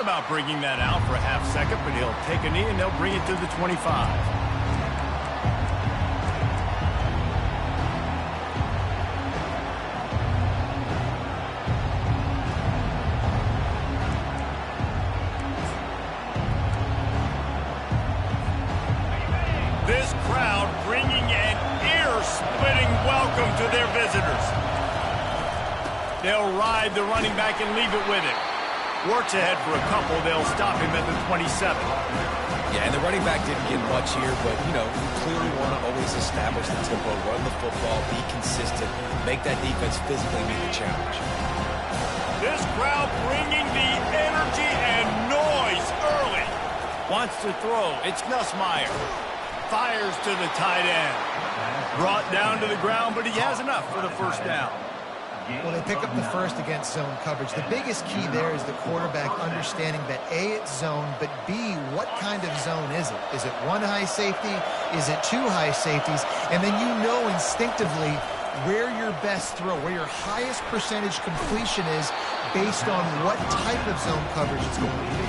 about bringing that out for a half second, but he'll take a knee and they'll bring it to the 25. This crowd bringing an ear-splitting welcome to their visitors. They'll ride the running back and leave it with him. Works ahead for a couple. They'll stop him at the 27. Yeah, and the running back didn't get much here, but, you know, you clearly want to always establish the tempo, run the football, be consistent, make that defense physically meet the challenge. This crowd bringing the energy and noise early. Wants to throw. It's Nussmeier. Fires to the tight end. Brought down to the ground, but he has enough for the first down. Well, they pick up the first against zone coverage. The biggest key there is the quarterback understanding that A, it's zone, but B, what kind of zone is it? Is it one high safety? Is it two high safeties? And then you know instinctively where your best throw, where your highest percentage completion is based on what type of zone coverage it's going to be.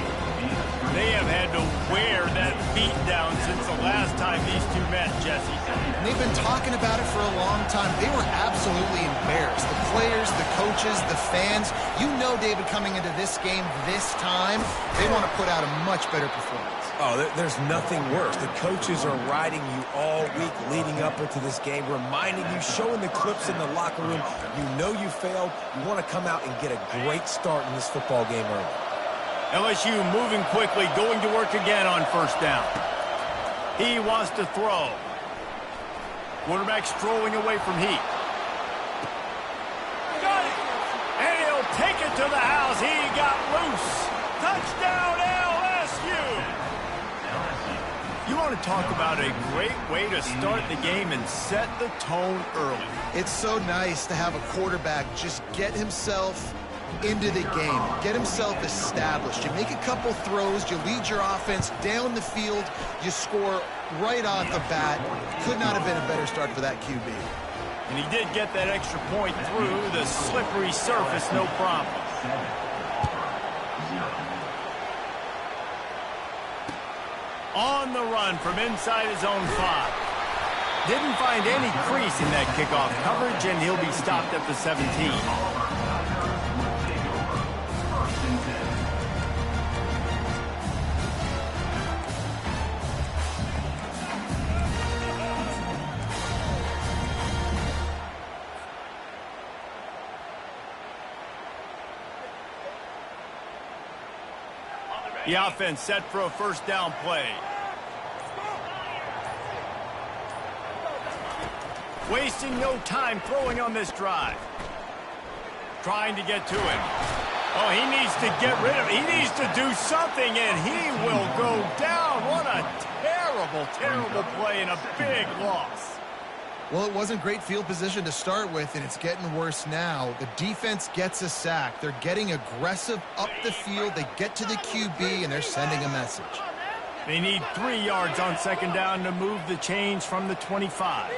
They have had to wear that beat down since the last time these two met, Jesse. And they've been talking about it for a long time. They were absolutely embarrassed. The players, the coaches, the fans. You know, David, coming into this game this time, they want to put out a much better performance. Oh, there's nothing worse. The coaches are riding you all week leading up into this game, reminding you, showing the clips in the locker room. You know you failed. You want to come out and get a great start in this football game early. LSU moving quickly, going to work again on first down. He wants to throw. Quarterback strolling away from Heat. Got it! And he'll take it to the house. He got loose. Touchdown, LSU! You want to talk about a great way to start the game and set the tone early. It's so nice to have a quarterback just get himself into the game, get himself established. You make a couple throws, you lead your offense down the field, you score right off the bat. Could not have been a better start for that QB. And he did get that extra point through the slippery surface, no problem. On the run from inside his own 5. Didn't find any crease in that kickoff coverage, and he'll be stopped at the 17. The offense set for a first down play. Wasting no time throwing on this drive. Trying to get to him. Oh, he needs to get rid of it. He needs to do something, and he will go down. What a terrible, terrible play and a big loss. Well, it wasn't great field position to start with, and it's getting worse now. The defense gets a sack. They're getting aggressive up the field. They get to the QB, and they're sending a message. They need 3 yards on second down to move the chains from the 25.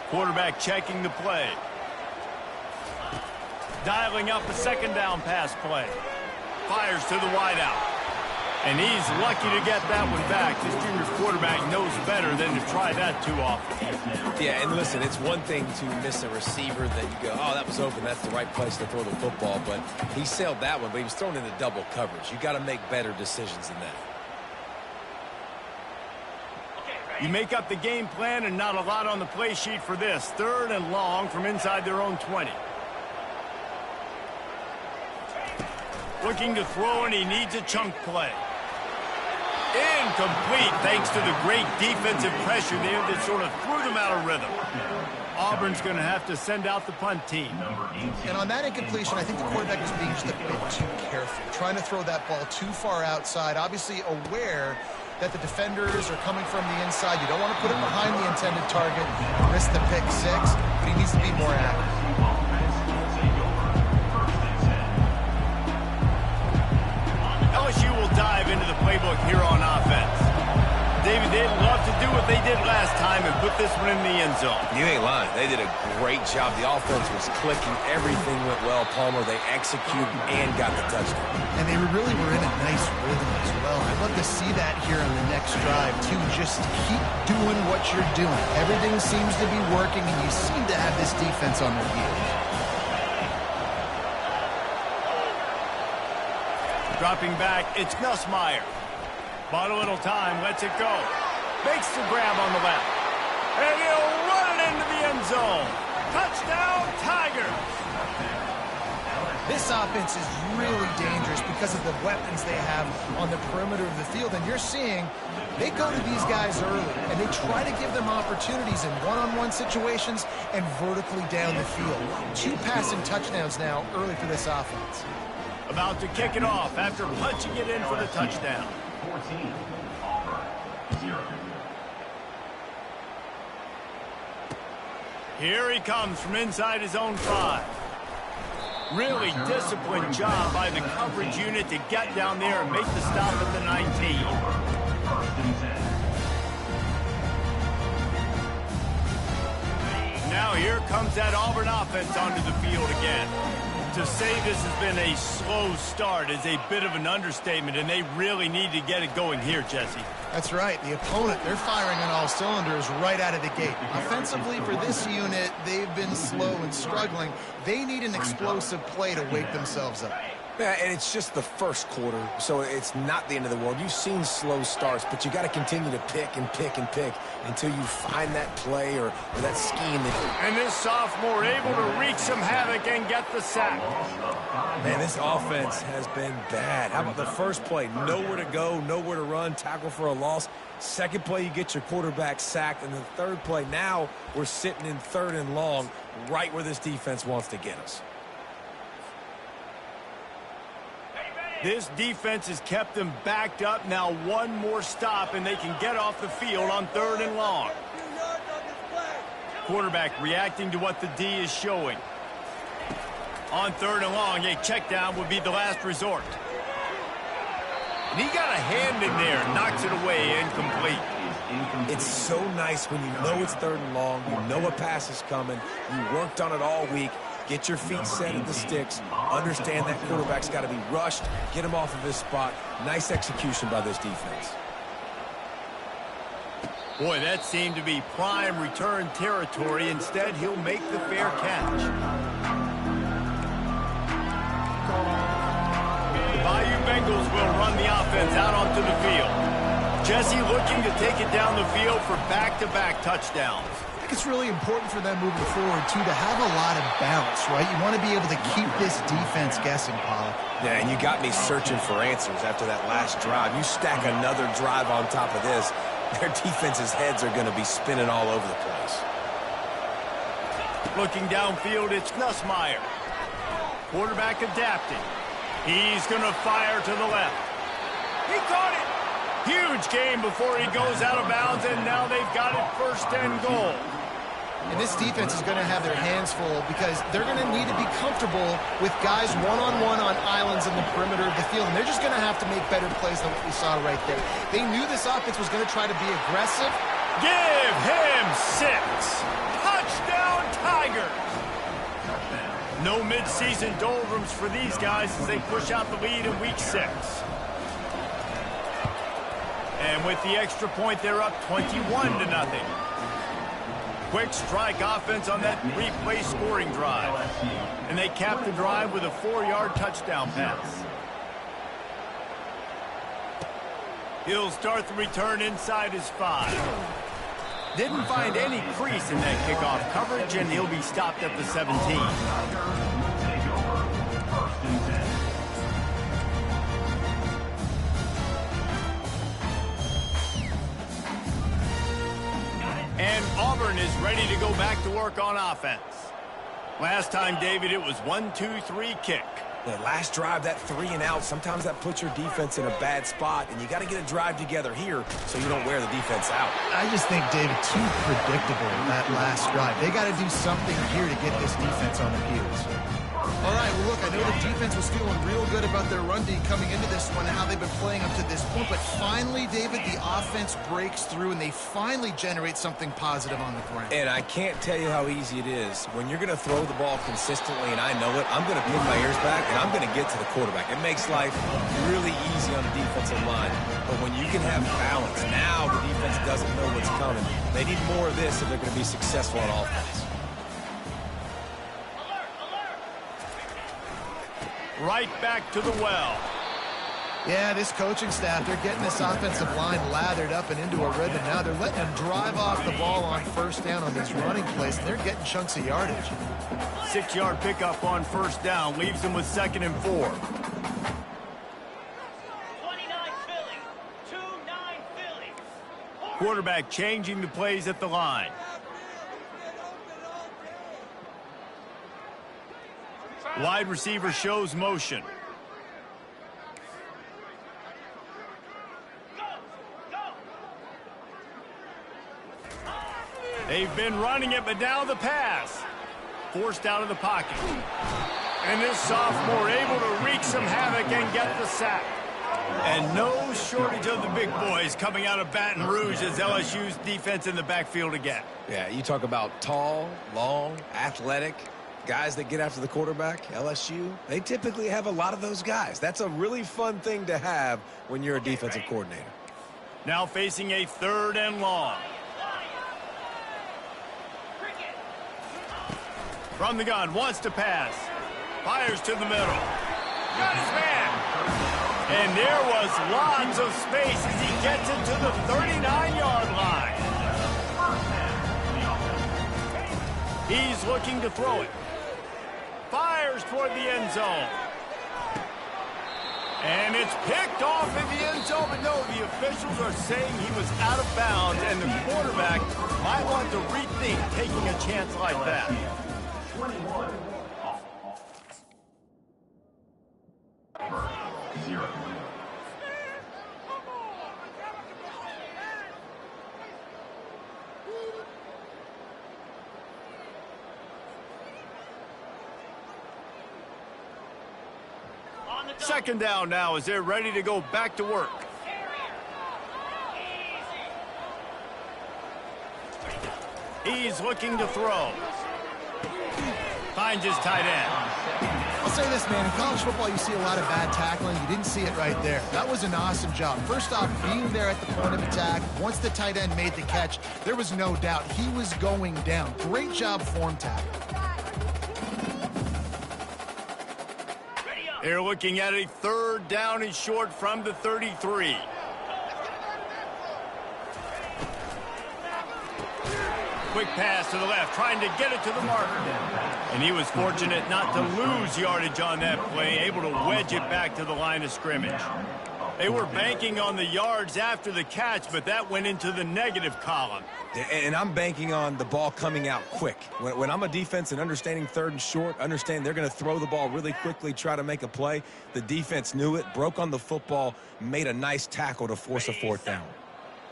Quarterback checking the play. Dialing up a second down pass play. Fires to the wideout. And he's lucky to get that one back. This junior quarterback knows better than to try that too often. Yeah, and listen, it's one thing to miss a receiver that you go, oh, that was open, that's the right place to throw the football. But he sailed that one, but he was thrown into double coverage. You got to make better decisions than that. You make up the game plan and not a lot on the play sheet for this. 3rd and long from inside their own 20. Looking to throw, and he needs a chunk play. Incomplete thanks to the great defensive pressure there that sort of threw them out of rhythm. Auburn's going to have to send out the punt team. And on that incompletion, I think the quarterback was being just a bit too careful, trying to throw that ball too far outside, obviously aware that the defenders are coming from the inside. You don't want to put it behind the intended target and risk the pick 6, but he needs to be more active. LSU will dive into the playbook here on offense. David, they'd love to do what they did last time and put this one in the end zone. You ain't lying. They did a great job. The offense was clicking. Everything went well, Palmer. They executed and got the touchdown. And they really were in a nice rhythm as well. I'd love to see that here on the next drive, too. Just keep doing what you're doing. Everything seems to be working, and you seem to have this defense on their heels. Dropping back, it's Nussmeier. Bought a little time, lets it go. Makes the grab on the left. And he'll run it into the end zone. Touchdown, Tigers! This offense is really dangerous because of the weapons they have on the perimeter of the field. And you're seeing they go to these guys early, and they try to give them opportunities in one-on-one situations and vertically down the field. 2 passing touchdowns now early for this offense. About to kick it off after punching it in for the touchdown. 14, Auburn, 0. Here he comes from inside his own 5. Really disciplined job by the coverage unit to get down there and make the stop at the 19. Now here comes that Auburn offense onto the field again. To say this has been a slow start is a bit of an understatement, and they really need to get it going here, Jesse. That's right. The opponent, they're firing on all cylinders right out of the gate. Offensively, for this unit, they've been slow and struggling. They need an explosive play to wake themselves up. Yeah, and it's just the first quarter, so it's not the end of the world. You've seen slow starts, but you got to continue to pick and pick and pick until you find that play or that scheme. And this sophomore able to wreak some havoc and get the sack. Man, this offense has been bad. How about the first play? Nowhere to go, nowhere to run, tackle for a loss. Second play, you get your quarterback sacked. And the third play, now we're sitting in 3rd and long, right where this defense wants to get us. This defense has kept them backed up. Now one more stop, and they can get off the field on 3rd and long. Quarterback reacting to what the D is showing. On 3rd and long, a check down would be the last resort. And he got a hand in there, knocks it away, incomplete. It's so nice when you know it's 3rd and long, you know a pass is coming, you worked on it all week. Get your feet set at the sticks. Understand that quarterback's got to be rushed. Get him off of his spot. Nice execution by this defense. Boy, that seemed to be prime return territory. Instead, he'll make the fair catch. The Bayou Bengals will run the offense out onto the field. Jesse looking to take it down the field for back-to-back touchdowns. I think it's really important for them moving forward, too, to have a lot of bounce, right? You want to be able to keep this defense guessing, Pollock. Yeah, and you got me searching for answers after that last drive. You stack another drive on top of this, their defense's heads are going to be spinning all over the place. Looking downfield, it's Nussmeier. Quarterback adapting. He's going to fire to the left. He caught it. Huge game before he goes out of bounds, and now they've got it 1st and goal. And this defense is going to have their hands full because they're going to need to be comfortable with guys one-on-one on islands in the perimeter of the field. And they're just going to have to make better plays than what we saw right there. They knew this offense was going to try to be aggressive. Give him 6. Touchdown, Tigers. No midseason doldrums for these guys as they push out the lead in Week 6. And with the extra point, they're up 21-0. Quick strike offense on that replay scoring drive. And they cap the drive with a 4-yard touchdown pass. He'll start the return inside his 5. Didn't find any crease in that kickoff coverage, and he'll be stopped at the 17. And Auburn is ready to go back to work on offense. Last time, David, it was 1-2-3 kick. The last drive, that 3 and out, sometimes that puts your defense in a bad spot, and you got to get a drive together here so you don't wear the defense out. I just think, David, too predictable that last drive. They got to do something here to get this defense on their heels. All right, well, look, I know the defense was feeling real good about their run D coming into this one and how they've been playing up to this point, but finally, David, the offense breaks through and they finally generate something positive on the ground. And I can't tell you how easy it is. When you're going to throw the ball consistently, and I know it, I'm going to pin my ears back, and I'm going to get to the quarterback. It makes life really easy on the defensive line. But when you can have balance, now the defense doesn't know what's coming. They need more of this if they're going to be successful on offense. Right back to the well. Yeah, this coaching staff, they're getting this offensive line lathered up and into a rhythm. Now they're letting them drive off the ball on first down on these running plays, and they're getting chunks of yardage. 6-yard pickup on first down leaves them with 2nd and 4. 29 Philly. 2-9 Philly. Quarterback changing the plays at the line. Wide receiver shows motion. They've been running it, but now the pass. Forced out of the pocket. And this sophomore able to wreak some havoc and get the sack. And no shortage of the big boys coming out of Baton Rouge as LSU's defense in the backfield again. Yeah, you talk about tall, long, athletic guys that get after the quarterback. LSU, they typically have a lot of those guys. That's a really fun thing to have when you're a defensive coordinator. Now facing a 3rd and long. From the gun, wants to pass. Fires to the middle. Got his man. And there was lots of space as he gets it to the 39-yard line. He's looking to throw it. Fires toward the end zone. And it's picked off in the end zone, but no, the officials are saying he was out of bounds, and the quarterback might want to rethink taking a chance like that. 21. 0. Second down now as they're ready to go back to work. He's looking to throw. Finds his tight end. I'll say this, man. In college football, you see a lot of bad tackling. You didn't see it right there. That was an awesome job. First off, being there at the point of attack. Once the tight end made the catch, there was no doubt he was going down. Great job form tackle. They're looking at a 3rd down and short from the 33. Quick pass to the left, trying to get it to the marker. And he was fortunate not to lose yardage on that play, able to wedge it back to the line of scrimmage. They were banking on the yards after the catch, but that went into the negative column. And I'm banking on the ball coming out quick. When I'm a defense and understanding 3rd and short, understand they're going to throw the ball really quickly, try to make a play. The defense knew it, broke on the football, made a nice tackle to force a 4th down.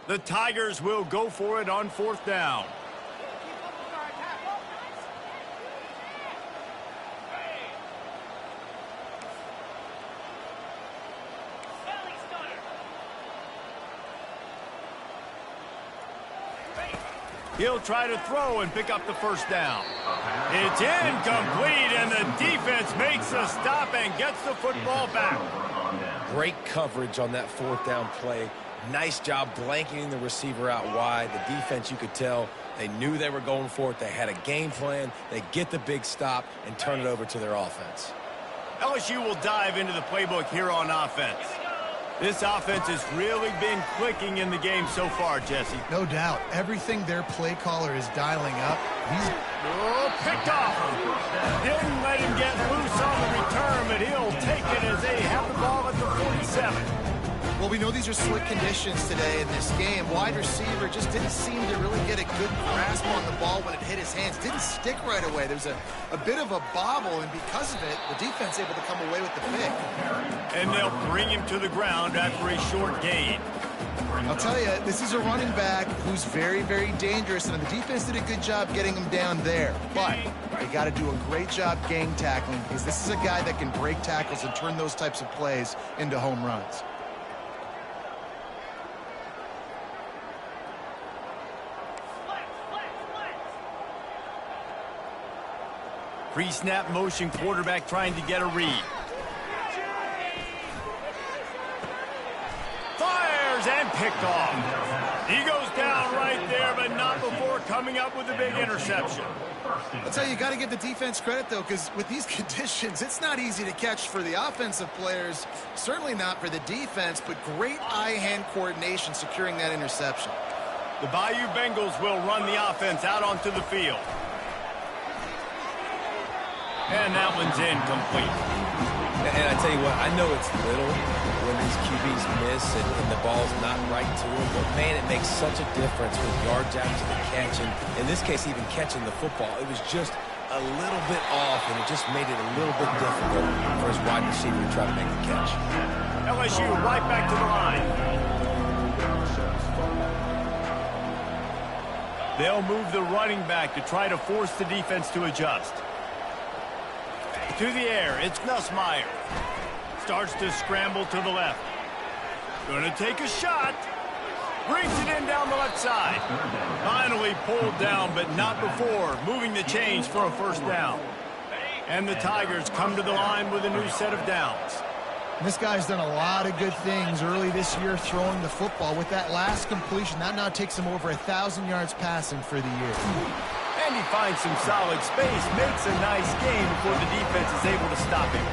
The Tigers will go for it on 4th down. He'll try to throw and pick up the 1st down. It's incomplete, and the defense makes a stop and gets the football back. Great coverage on that 4th down play. Nice job blanketing the receiver out wide. The defense, you could tell, they knew they were going for it. They had a game plan. They get the big stop and turn it over to their offense. LSU will dive into the playbook here on offense. This offense has really been clicking in the game so far, Jesse. No doubt. Everything their play caller is dialing up. He's picked off. Didn't let him get loose on the return, but he'll take it as they have the ball at the 47. Well, we know these are slick conditions today in this game. Wide receiver just didn't seem to really get a good grasp on the ball when it hit his hands. Didn't stick right away. There's a bit of a bobble, and because of it, the defense able to come away with the pick. And they'll bring him to the ground after a short gain. I'll tell you, this is a running back who's very, very dangerous, and the defense did a good job getting him down there. But they got to do a great job gang tackling, because this is a guy that can break tackles and turn those types of plays into home runs. Pre-snap motion, quarterback trying to get a read. Fires and picked off. He goes down right there, but not before coming up with a big interception. I'll tell you, got to give the defense credit, though, because with these conditions, it's not easy to catch for the offensive players, certainly not for the defense, but great eye-hand coordination securing that interception. The Bayou Bengals will run the offense out onto the field. And that one's incomplete. And I tell you what, I know it's little when these QBs miss and the ball's not right to them, but man, it makes such a difference with yards after the catch, and in this case, even catching the football. It was just a little bit off, and it just made it a little bit difficult for his wide receiver to try to make the catch. LSU right back to the line. They'll move the running back to try to force the defense to adjust. To the air, it's Nussmeier. Starts to scramble to the left. Gonna take a shot. Brings it in down the left side. Finally pulled down, but not before moving the chains for a first down. And the Tigers come to the line with a new set of downs. This guy's done a lot of good things early this year throwing the football. With that last completion, that now takes him over 1,000 yards passing for the year. And he finds some solid space, makes a nice game before the defense is able to stop him.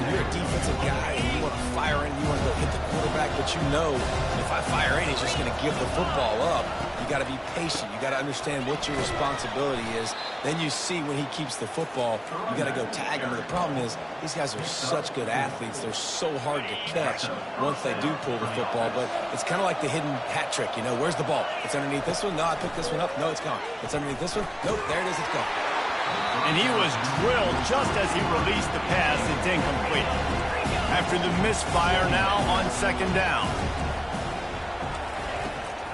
When you're a defensive guy and you want to fire in, you want to go hit the quarterback, but you know if I fire in, he's just going to give the football up. You got to be patient. You got to understand what your responsibility is. Then you see when he keeps the football, you got to go tag him. But the problem is these guys are such good athletes. They're so hard to catch once they do pull the football. But it's kind of like the hidden hat trick. You know, where's the ball? It's underneath this one. No, I picked this one up. No, it's gone. It's underneath this one. Nope, there it is. It's gone. And he was drilled just as he released the pass. It's incomplete. After the misfire, now on second down.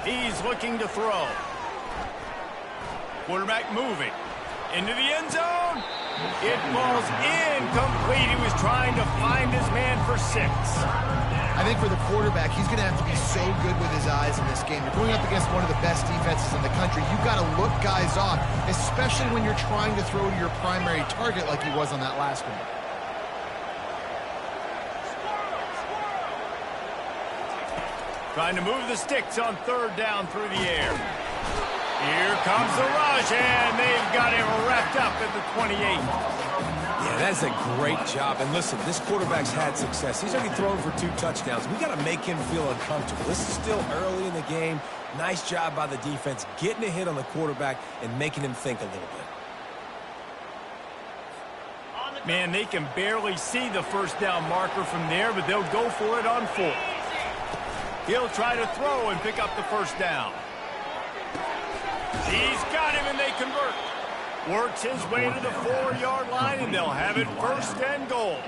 He's looking to throw. Quarterback moving. Into the end zone. It falls incomplete. He was trying to find his man for 6. I think for the quarterback, he's going to have to be so good with his eyes in this game. You're going up against one of the best defenses in the country. You've got to look guys off, especially when you're trying to throw to your primary target like he was on that last one. Trying to move the sticks on third down through the air. Here comes the rush, and they've got him wrapped up at the 28. Yeah, that's a great job. And listen, this quarterback's had success. He's already thrown for 2 touchdowns. We got to make him feel uncomfortable. This is still early in the game. Nice job by the defense, getting a hit on the quarterback and making him think a little bit. Man, they can barely see the first down marker from there, but they'll go for it on 4. He'll try to throw and pick up the first down. He's got him, and they convert. Works his way to the 4-yard line, and they'll have it first and goal.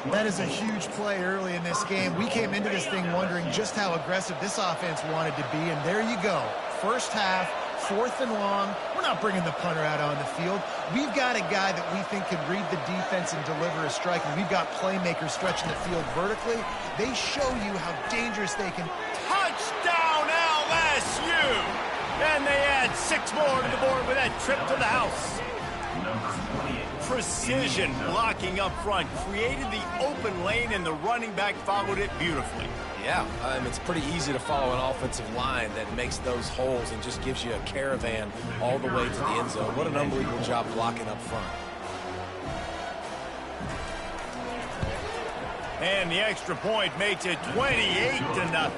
That is a huge play early in this game. We came into this thing wondering just how aggressive this offense wanted to be, and there you go. First half, 4th and long. We're not bringing the punter out on the field. We've got a guy that we think can read the defense and deliver a strike, and we've got playmakers stretching the field vertically. They show you how dangerous they can. Touchdown, LSU! And they add 6 more to the board with that trip to the house. Precision blocking up front created the open lane, and the running back followed it beautifully. Yeah, it's pretty easy to follow an offensive line that makes those holes and just gives you a caravan all the way to the end zone. What an unbelievable job blocking up front. And the extra point makes it 28-0.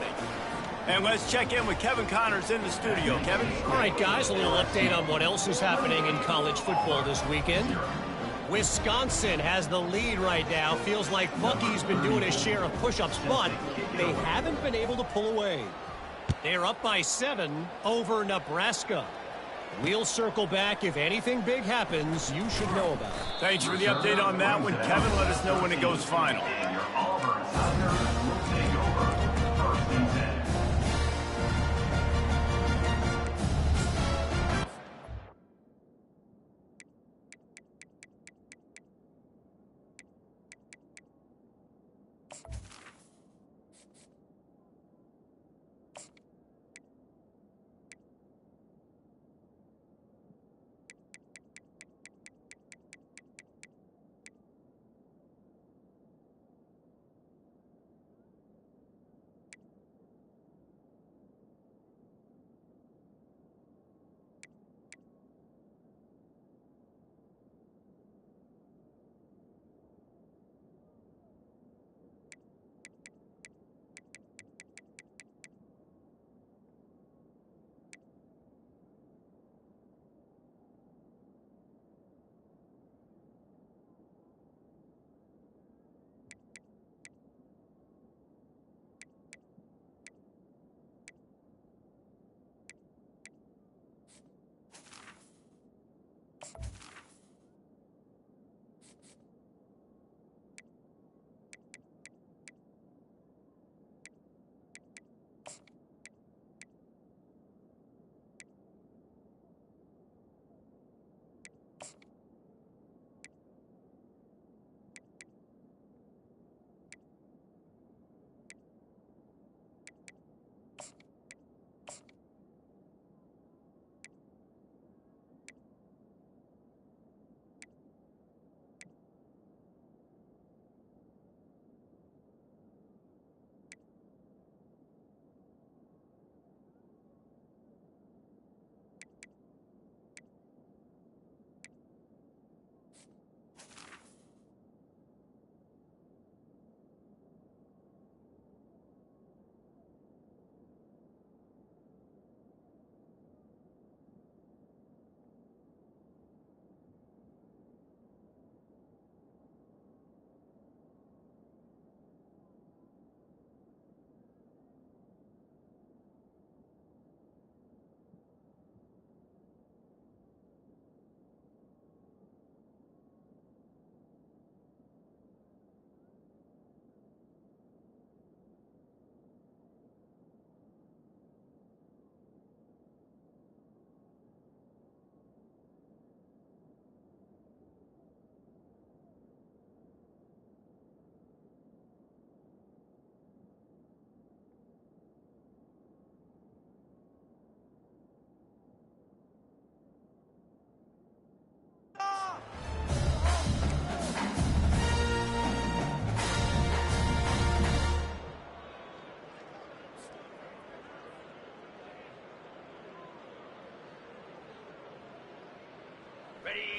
And let's check in with Kevin Connors in the studio. Kevin? All right, guys, a little update on what else is happening in college football this weekend. Wisconsin has the lead right now. Feels like Bucky's been doing his share of push-ups, but they haven't been able to pull away. They're up by 7 over Nebraska. We'll circle back. If anything big happens, you should know about it. Thanks for the update on that one, Kevin. Let us know when it goes final.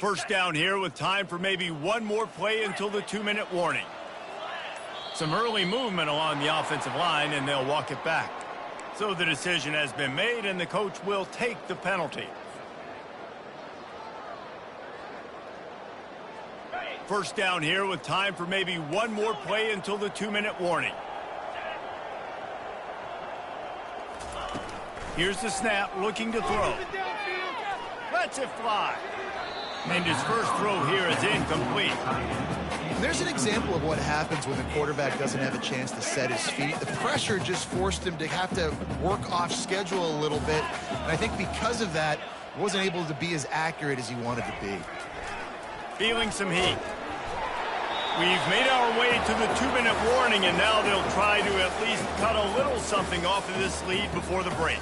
First down here with time for maybe one more play until the 2-minute warning. Some early movement along the offensive line, and they'll walk it back. So the decision has been made, and the coach will take the penalty. First down here with time for maybe one more play until the 2-minute warning. Here's the snap, looking to throw. Lets it fly. And his first throw here is incomplete. There's an example of what happens when the quarterback doesn't have a chance to set his feet. The pressure just forced him to have to work off schedule a little bit. And I think because of that, he wasn't able to be as accurate as he wanted to be. Feeling some heat. We've made our way to the 2-minute warning, and now they'll try to at least cut a little something off of this lead before the break.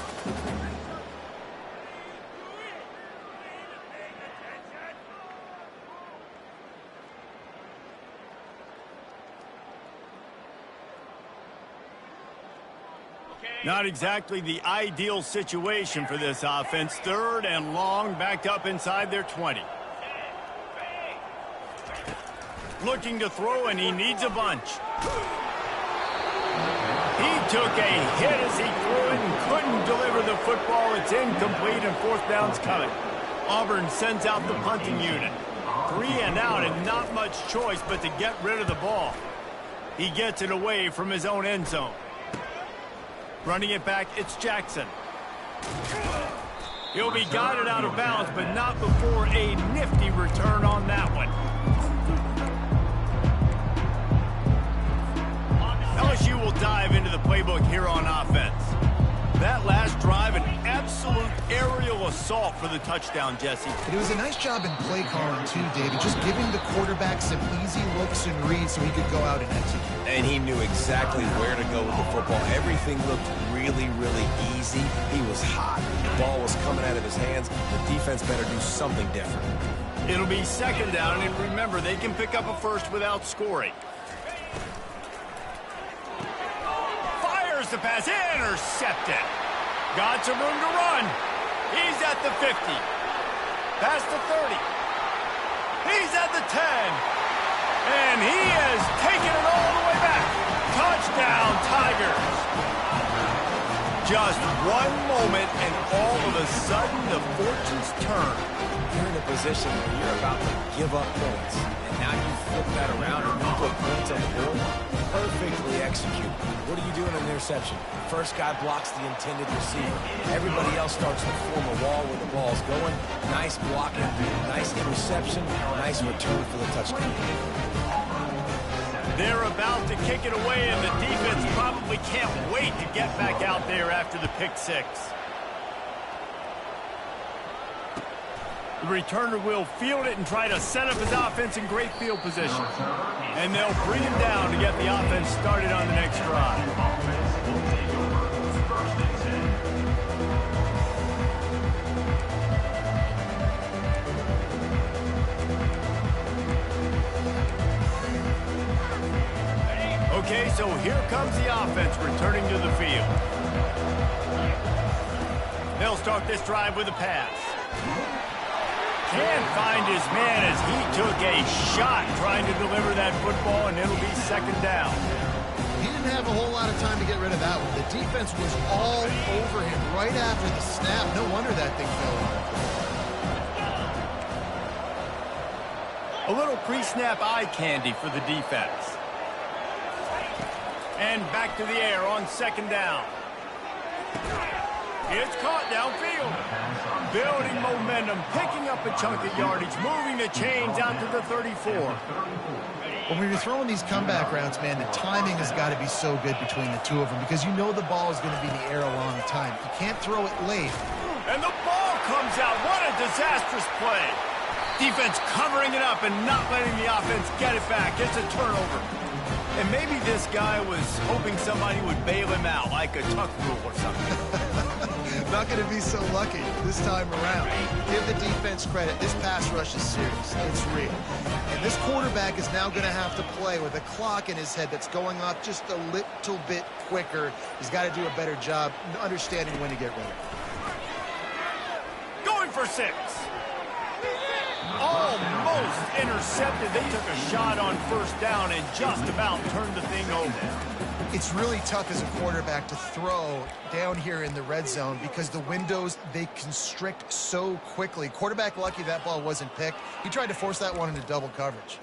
Not exactly the ideal situation for this offense. 3rd and long, backed up inside their 20. Looking to throw, and he needs a bunch. He took a hit as he threw it and couldn't deliver the football. It's incomplete, and 4th down's coming. Auburn sends out the punting unit. 3 and out, and not much choice but to get rid of the ball. He gets it away from his own end zone. Running it back, it's Jackson. He'll be guided out of bounds, but not before a nifty return on that one. LSU will dive into the playbook here on offense. That last drive, an absolute aerial assault for the touchdown, Jesse. It was a nice job in play calling, too, David, just giving the quarterback some easy looks and reads so he could go out and execute. And he knew exactly where to go with the football. Everything looked really, really easy. He was hot. The ball was coming out of his hands. The defense better do something different. It'll be 2nd down, and remember, they can pick up a first without scoring. The pass intercepted. Got some room to run. He's at the 50. Past the 30. He's at the 10. And he has taken it all the way back. Touchdown, Tigers. Just one moment, and all of a sudden, the fortunes turn. You're in a position where you're about to give up points. And now you flip that around and you put points on the board. Perfectly executed. What are you doing in interception? First guy blocks the intended receiver. Everybody else starts to form a wall where the ball's going. Nice blocking, nice interception, nice return for the touchdown. They're about to kick it away, and the defense probably can't wait to get back out there after the pick 6. The returner will field it and try to set up his offense in great field position. And they'll bring him down to get the offense started on the next drive. Okay, so here comes the offense returning to the field. They'll start this drive with a pass. Can't find his man as he took a shot trying to deliver that football, and it'll be 2nd down. He didn't have a whole lot of time to get rid of that one. The defense was all over him right after the snap. No wonder that thing fell on. A little pre-snap eye candy for the defense. And back to the air on 2nd down. It's caught downfield. Building momentum, picking up a chunk of yardage, moving the chains out to the 34. When we were throwing these comeback routes, man, the timing has got to be so good between the two of them because you know the ball is going to be in the air a long time. You can't throw it late. And the ball comes out. What a disastrous play. Defense covering it up and not letting the offense get it back. It's a turnover. And maybe this guy was hoping somebody would bail him out, like a tuck rule or something. Not going to be so lucky this time around. Give the defense credit. This pass rush is serious. It's real. And this quarterback is now going to have to play with a clock in his head that's going off just a little bit quicker. He's got to do a better job understanding when to get ready. Going for 6. Almost intercepted. They took a shot on first down and just about turned the thing over. It's really tough as a quarterback to throw down here in the red zone because the windows, they constrict so quickly. Quarterback lucky that ball wasn't picked. He tried to force that one into double coverage.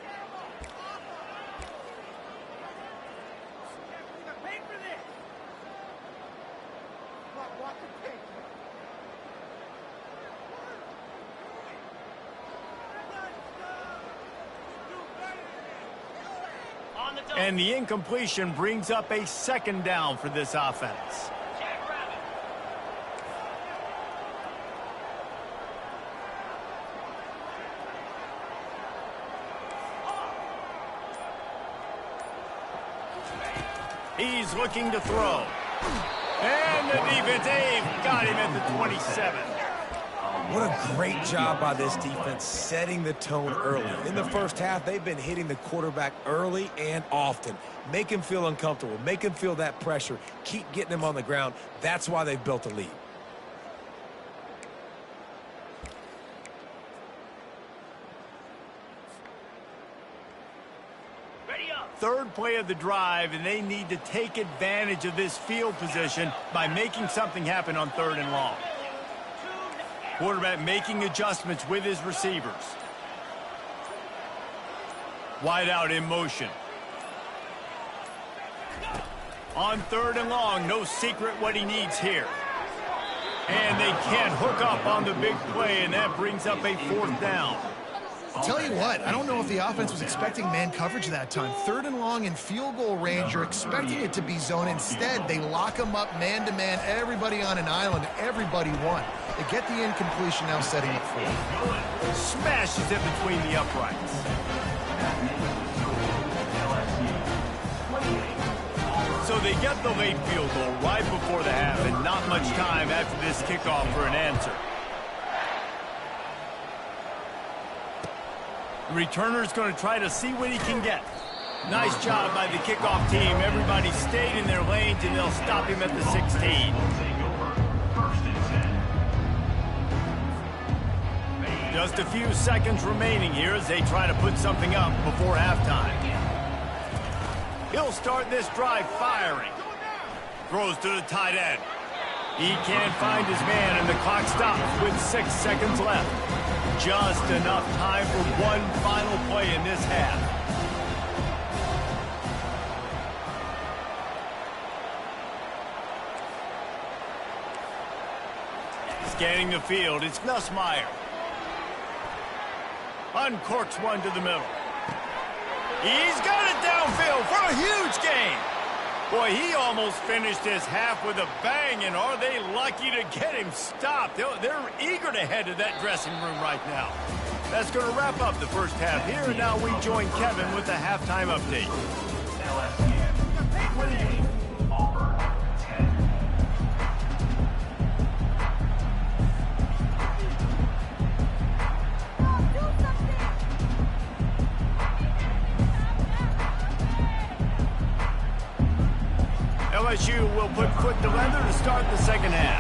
And the incompletion brings up a second down for this offense. He's looking to throw. And the defense, they've got him at the 27. What a great job by this defense setting the tone early. In the first half, they've been hitting the quarterback early and often. Make him feel uncomfortable. Make him feel that pressure. Keep getting him on the ground. That's why they've built a lead. Third play of the drive, and they need to take advantage of this field position by making something happen on 3rd and long. Quarterback making adjustments with his receivers. Wide out in motion. On 3rd and long, no secret what he needs here. And they can't hook up on the big play, and that brings up a 4th down. I'll tell you what, I don't know if the offense was expecting man coverage that time. 3rd and long in field goal range, you're expecting it to be zone. Instead, they lock them up man-to-man, everybody on an island, everybody won. They get the incompletion, now setting up for it. Smashes it between the uprights. So they get the late field goal right before the half, and not much time after this kickoff for an answer. The returner's going to try to see what he can get. Nice job by the kickoff team. Everybody stayed in their lanes, and they'll stop him at the 16. Just a few seconds remaining here as they try to put something up before halftime. He'll start this drive firing. Throws to the tight end. He can't find his man, and the clock stops with 6 seconds left. Just enough time for one final play in this half. Scanning the field, it's Nussmeier. Uncorks one to the middle. He's got it downfield for a huge gain. Boy, he almost finished this half with a bang, and are they lucky to get him stopped? They're eager to head to that dressing room right now. That's going to wrap up the first half here, and now we join Kevin with the halftime update. LSU 28, Auburn 10. LSU will put foot to leather to start the second half.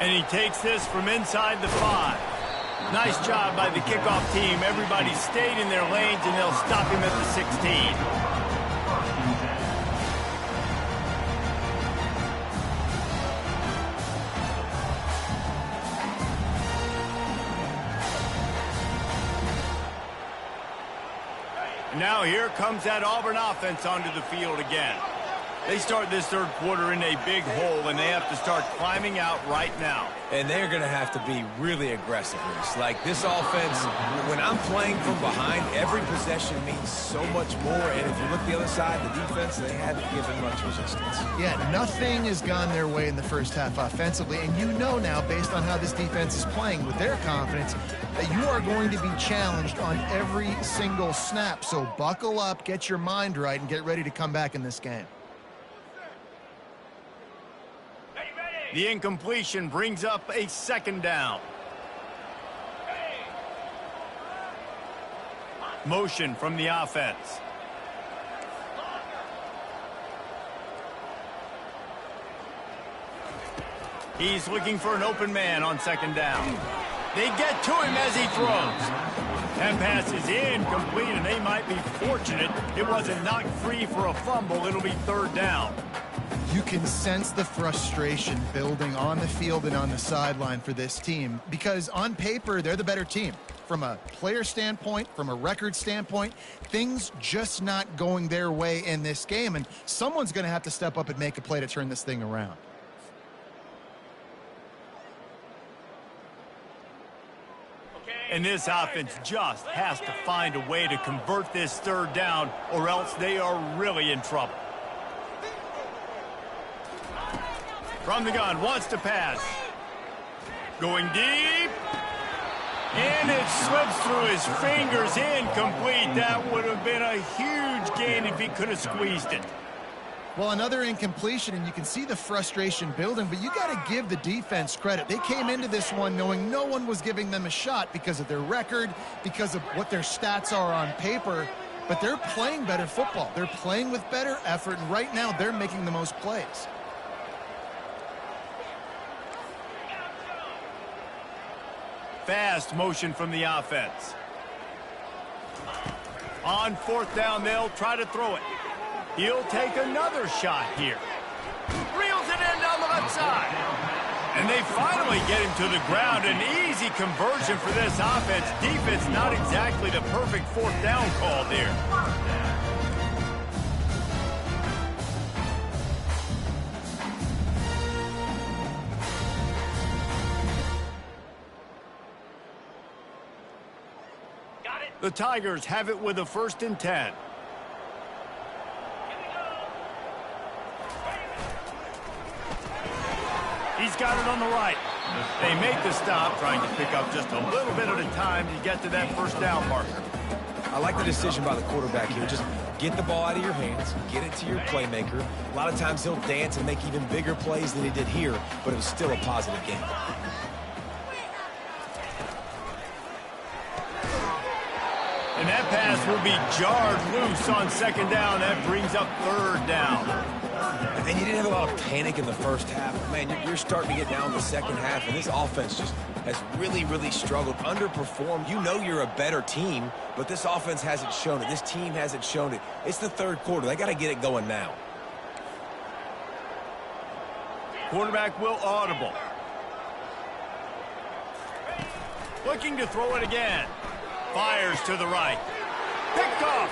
And he takes this from inside the 5. Nice job by the kickoff team. Everybody stayed in their lanes, and they'll stop him at the 16. Now here comes that Auburn offense onto the field again. They start this third quarter in a big hole, and they have to start climbing out right now. And they're going to have to be really aggressive. Like this offense, when I'm playing from behind, every possession means so much more. And if you look the other side, the defense, they haven't given much resistance. Yeah, nothing has gone their way in the first half offensively. And you know now, based on how this defense is playing with their confidence, that you are going to be challenged on every single snap. So buckle up, get your mind right, and get ready to come back in this game. The incompletion brings up a second down. Motion from the offense. He's looking for an open man on second down. They get to him as he throws. That pass is incomplete, and they might be fortunate it wasn't knocked free for a fumble. It'll be third down. You can sense the frustration building on the field and on the sideline for this team because on paper, they're the better team. From a player standpoint, from a record standpoint, things just not going their way in this game, and someone's going to have to step up and make a play to turn this thing around. And this offense just has to find a way to convert this third down, or else they are really in trouble. From the gun, wants to pass. Going deep. And it slips through his fingers, incomplete. That would have been a huge gain if he could have squeezed it. Well, another incompletion, and you can see the frustration building, but you got to give the defense credit. They came into this one knowing no one was giving them a shot because of their record, because of what their stats are on paper, but they're playing better football. They're playing with better effort, and right now they're making the most plays. Fast motion from the offense. On fourth down, they'll try to throw it. He'll take another shot here. Reels it in down the left side. And they finally get him to the ground. An easy conversion for this offense. Defense not exactly the perfect fourth down call there. The Tigers have it with a 1st and 10. He's got it on the right. They make the stop, trying to pick up just a little bit at a time to get to that first down marker. I like the decision by the quarterback here. Just get the ball out of your hands, get it to your playmaker. A lot of times he'll dance and make even bigger plays than he did here, but it was still a positive game. And that pass will be jarred loose on second down. That brings up third down. And you didn't have a lot of panic in the first half. Man, you're starting to get down in the second half, and this offense just has really struggled, underperformed. You know you're a better team, but this offense hasn't shown it. This team hasn't shown it. It's the third quarter. They got to get it going now. Quarterback will audible. Looking to throw it again. Fires to the right. Picked off.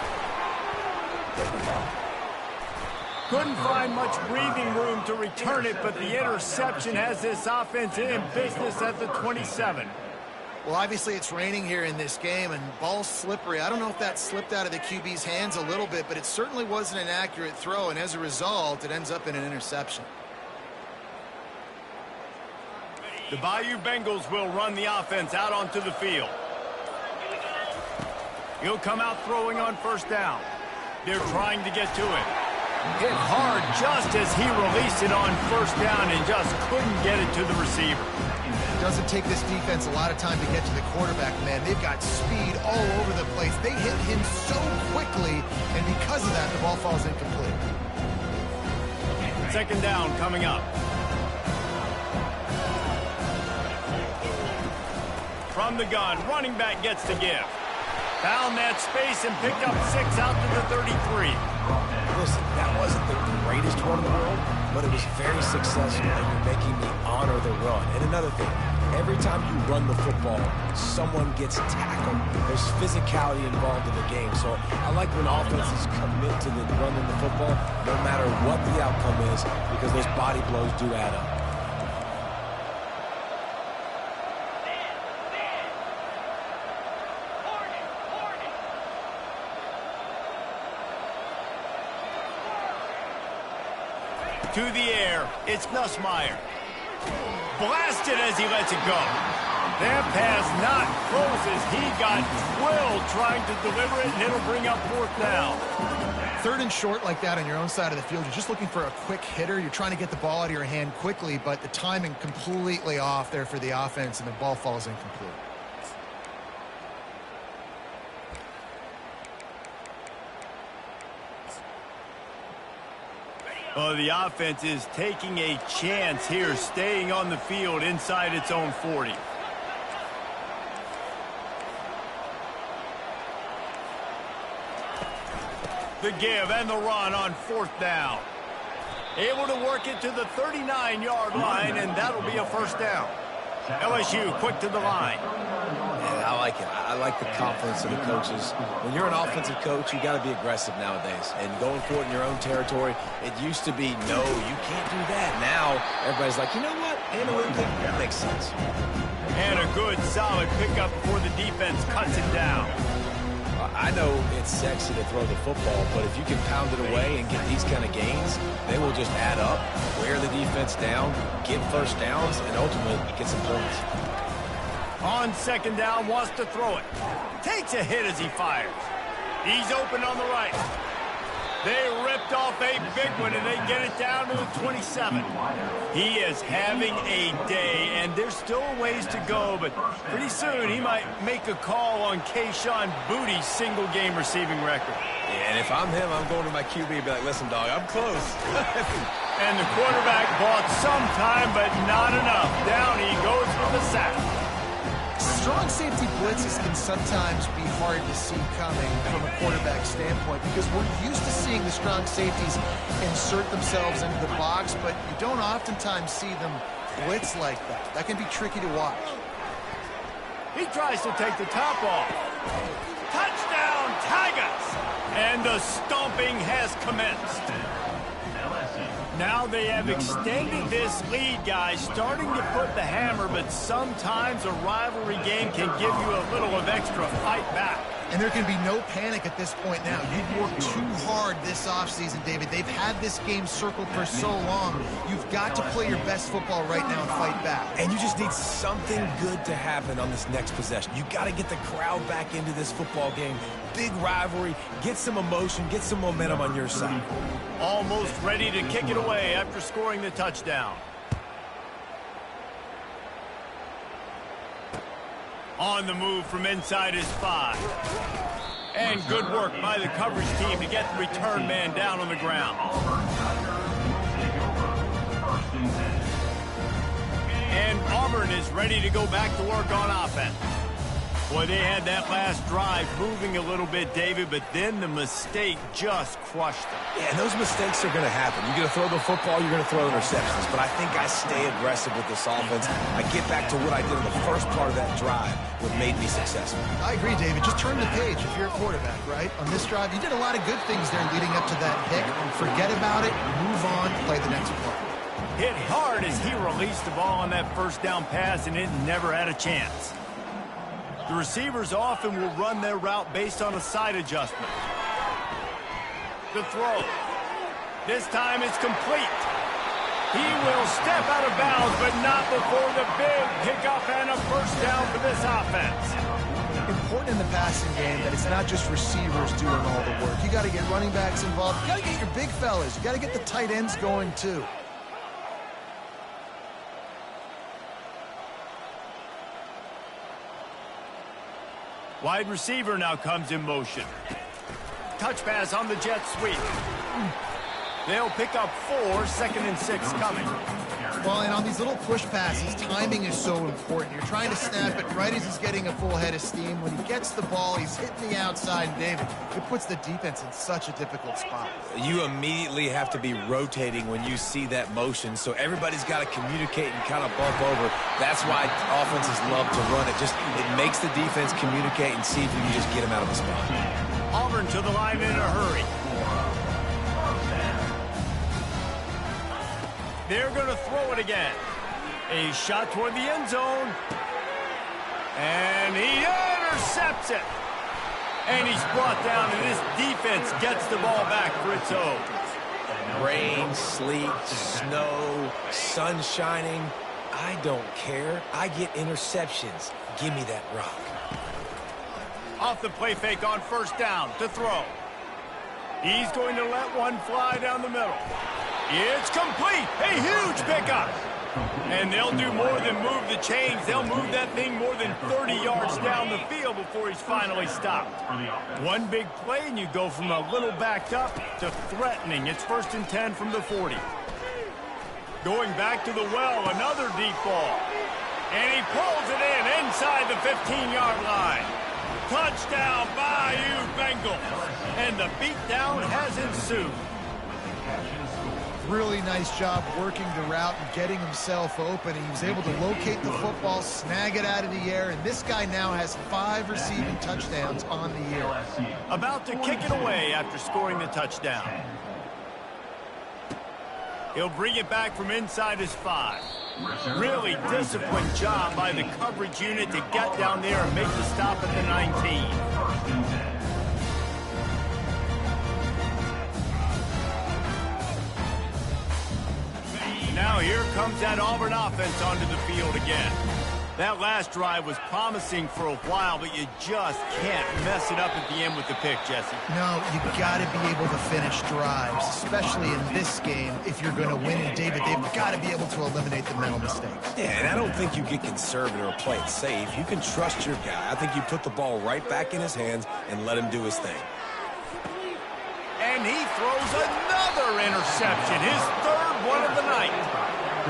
Couldn't find much breathing room to return it, but the interception has this offense in business at the 27. Well, obviously it's raining here in this game, and ball's slippery. I don't know if that slipped out of the QB's hands a little bit, but it certainly wasn't an accurate throw, and as a result, it ends up in an interception. The Bayou Bengals will run the offense out onto the field. He'll come out throwing on first down. They're trying to get to him. Hit hard just as he released it on first down and just couldn't get it to the receiver. It doesn't take this defense a lot of time to get to the quarterback, man. They've got speed all over the place. They hit him so quickly, and because of that, the ball falls incomplete. Second down coming up. From the gun, running back gets to give. Found that space and picked up 6 out to the 33. Listen, that wasn't the greatest run in the world, but it was very successful, and you're making me honor the run. And another thing, every time you run the football, someone gets tackled. There's physicality involved in the game. So I like when offenses commit to the running the football, no matter what the outcome is, because those body blows do add up. To the air, it's Nussmeier. Blasted as he lets it go. That pass not close as he got drilled trying to deliver it, and it'll bring up fourth down. Third and short like that on your own side of the field, you're just looking for a quick hitter. You're trying to get the ball out of your hand quickly, but the timing completely off there for the offense, and the ball falls incomplete. Oh, the offense is taking a chance here, staying on the field inside its own 40. The give and the run on 4th down. Able to work it to the 39-yard line, and that'll be a first down. LSU quick to the line. Yeah, I like it. I like the confidence of the coaches. When you're an offensive coach, you got to be aggressive nowadays. And going for it in your own territory, it used to be, no, you can't do that. Now, everybody's like, you know what? Analytically, that makes sense. And a good, solid pickup before the defense cuts it down. I know it's sexy to throw the football, but if you can pound it away and get these kind of gains, they will just add up, wear the defense down, get first downs, and ultimately get some points. On 2nd down, wants to throw it. Takes a hit as he fires. He's open on the right. They ripped off a big one, and they get it down to the 27. He is having a day, and there's still a ways to go, but pretty soon he might make a call on Kayshon Boutte's single-game receiving record. Yeah, and if I'm him, I'm going to my QB and be like, listen, dog, I'm close. And the quarterback bought some time, but not enough. Down he goes with the sack. Strong safety blitzes can sometimes be hard to see coming from a quarterback standpoint because we're used to seeing the strong safeties insert themselves into the box, but you don't oftentimes see them blitz like that. That can be tricky to watch. He tries to take the top off. Touchdown, Tigers! And the stomping has commenced. Now they have extended this lead, guys, starting to put the hammer, but sometimes a rivalry game can give you a little of extra fight back. And there can be no panic at this point now. You've worked too hard this offseason, David. They've had this game circled for so long. You've got to play your best football right now and fight back. And you just need something good to happen on this next possession. You got to get the crowd back into this football game. Big rivalry. Get some emotion. Get some momentum on your side. Almost ready to kick it away after scoring the touchdown. On the move from inside his 5. And good work by the coverage team to get the return man down on the ground. And Auburn is ready to go back to work on offense. Boy, they had that last drive moving a little bit, David, but then the mistake just crushed them. Yeah, and those mistakes are going to happen. You're going to throw the football, you're going to throw interceptions. But I think I stay aggressive with this offense. I get back to what I did in the first part of that drive, what made me successful. I agree, David. Just turn the page if you're a quarterback, right? On this drive, you did a lot of good things there leading up to that pick. Forget about it, move on, play the next play. Hit hard as he released the ball on that first down pass, and it never had a chance. The receivers often will run their route based on a side adjustment. The throw. This time it's complete. He will step out of bounds, but not before the big pickup and a first down for this offense. Important in the passing game that it's not just receivers doing all the work. You got to get running backs involved. You got to get your big fellas. You got to get the tight ends going too. Wide receiver now comes in motion. Touch pass on the jet sweep. They'll pick up 4, 2nd and 6 coming. Well, and on these little push passes, timing is so important. You're trying to snap it right as he's getting a full head of steam. When he gets the ball, he's hitting the outside, and David, it puts the defense in such a difficult spot. You immediately have to be rotating when you see that motion, so everybody's got to communicate and kind of bump over. That's why offenses love to run it. It makes the defense communicate and see if you can just get him out of the spot. Auburn to the line in a hurry. They're going to throw it again. A shot toward the end zone. And he intercepts it. And he's brought down, and this defense gets the ball back for its own. Rain, sleet, snow, sun shining. I don't care. I get interceptions. Give me that rock. Off the play fake on first down to throw. He's going to let one fly down the middle. It's complete. A huge pickup. And they'll do more than move the chains. They'll move that thing more than 30 yards down the field before he's finally stopped. One big play, and you go from a little backed up to threatening. It's 1st and 10 from the 40. Going back to the well, another deep ball. And he pulls it in inside the 15-yard line. Touchdown, Bayou Bengals. And the beatdown has ensued. Really nice job working the route and getting himself open. He was able to locate the football, snag it out of the air, and this guy now has 5 receiving touchdowns on the year. About to kick it away after scoring the touchdown. He'll bring it back from inside his 5. Really disciplined job by the coverage unit to get down there and make the stop at the 19. Now here comes that Auburn offense onto the field again. That last drive was promising for a while, but you just can't mess it up at the end with the pick, Jesse. No, you got to be able to finish drives, especially in this game. If you're going to win in David, they've got to be able to eliminate the mental mistakes. Yeah, and I don't think you get conservative or play it safe. You can trust your guy. I think you put the ball right back in his hands and let him do his thing. And he throws another interception, his 3rd one of the night.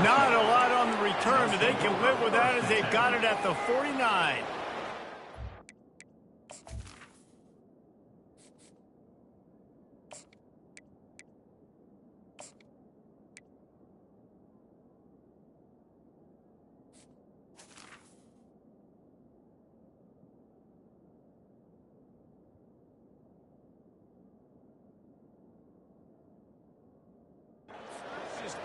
Not a lot on the return, but they can live with that as they've got it at the 49.